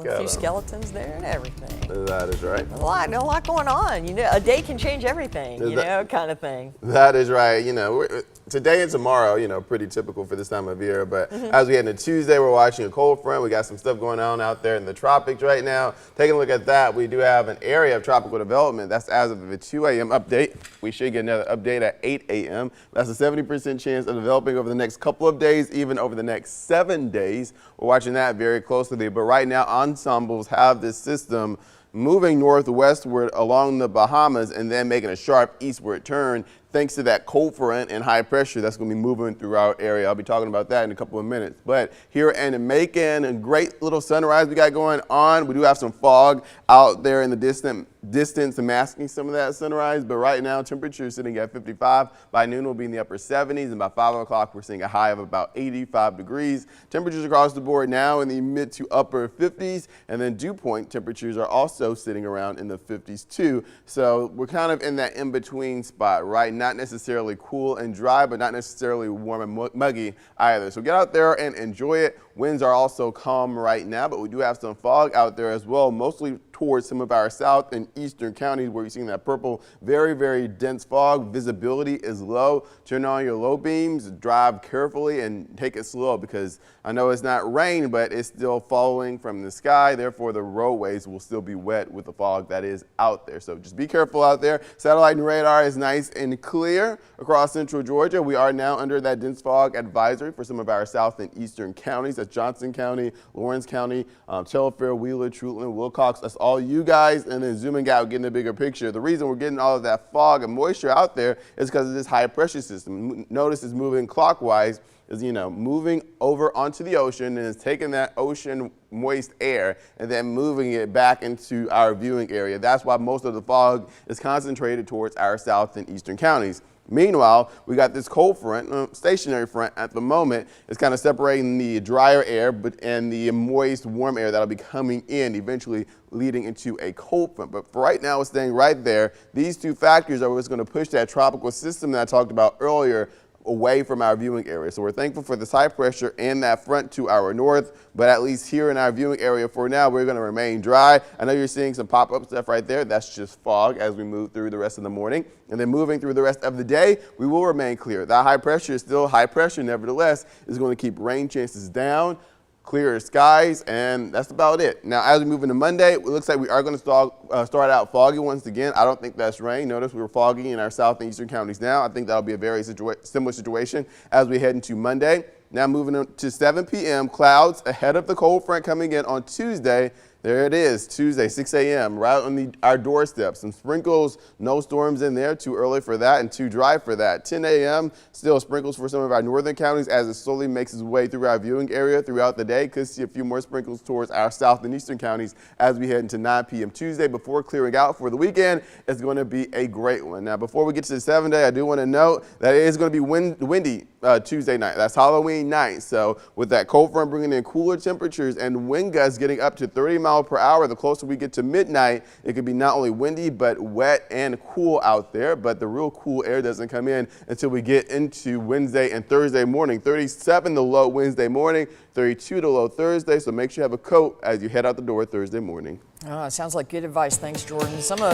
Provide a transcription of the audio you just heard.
A few skeletons there and everything. That is right. A lot going on. You know, a day can change everything, you know, kind of thing. That is right. You know, today and tomorrow, you know, pretty typical for this time of year. But as we head into Tuesday, we're watching a cold front. We got some stuff going on out there in the tropics right now. Taking a look at that, we do have an area of tropical development. That's as of the 2 a.m. update. We should get another update at 8 a.m. That's a 70% chance of developing over the next couple of days, even over the next 7 days. We're watching that very closely. But right now, ensembles have this system moving northwestward along the Bahamas and then making a sharp eastward turn thanks to that cold front and high pressure that's going to be moving through our area. I'll be talking about that in a couple of minutes. But here in Macon, a great little sunrise we got going on. We do have some fog out there in the distance masking some of that sunrise. But right now, temperature is sitting at 55. By noon, we'll be in the upper 70s. And by 5 o'clock, we're seeing a high of about 85 degrees. Temperatures across the board now in the mid to upper 50s. And then dew point temperatures are also sitting around in the 50s too. So we're kind of in that in-between spot right now. Not necessarily cool and dry, but not necessarily warm and muggy either. So get out there and enjoy it. Winds are also calm right now, but we do have some fog out there as well, mostly towards some of our south and eastern counties where you're seeing that purple, very, very dense fog. Visibility is low. Turn on your low beams, drive carefully, and take it slow because I know it's not rain, but it's still falling from the sky. Therefore, the roadways will still be wet with the fog that is out there. So just be careful out there. Satellite and radar is nice and clear across central Georgia. We are now under that dense fog advisory for some of our south and eastern counties. That's Johnson County, Lawrence County, Telfair, Wheeler, Truitland, Wilcox. That's all you guys, and then zooming out, getting a bigger picture. The reason we're getting all of that fog and moisture out there is because of this high pressure system. Notice it's moving clockwise, is moving over onto the ocean and is taking that ocean moist air and then moving it back into our viewing area. That's why most of the fog is concentrated towards our south and eastern counties. Meanwhile, we got this cold front, stationary front at the moment. It's kind of separating the drier air and the moist, warm air that'll be coming in, eventually leading into a cold front. But for right now, it's staying right there. These two factors are what's going to push that tropical system that I talked about earlier away from our viewing area. So we're thankful for this high pressure and that front to our north, but at least here in our viewing area for now, we're going to remain dry. I know you're seeing some pop-up stuff right there. That's just fog as we move through the rest of the morning. And then moving through the rest of the day, we will remain clear. That high pressure is still high pressure, nevertheless, is going to keep rain chances down, clearer skies, and that's about it. Now, as we move into Monday, it looks like we are going to start out foggy once again. I don't think that's rain. Notice we were foggy in our south and eastern counties now. I think that'll be a very similar situation as we head into Monday. Now moving on to 7 p.m., clouds ahead of the cold front coming in on Tuesday. There it is, Tuesday, 6 a.m., right on our doorstep. Some sprinkles, no storms in there, too early for that and too dry for that. 10 a.m., still sprinkles for some of our northern counties as it slowly makes its way through our viewing area throughout the day. Could see a few more sprinkles towards our south and eastern counties as we head into 9 p.m. Tuesday before clearing out for the weekend. It's going to be a great one. Now, before we get to the 7th day, I do want to note that it is going to be windy Tuesday night. That's Halloween night. So with that cold front bringing in cooler temperatures and wind gusts getting up to 30 miles per hour, the closer we get to midnight, it could be not only windy but wet and cool out there. But the real cool air doesn't come in until we get into Wednesday and Thursday morning. 37 the low Wednesday morning, 32 the low Thursday. So make sure you have a coat as you head out the door Thursday morning. Sounds like good advice. Thanks, Jordan. Some of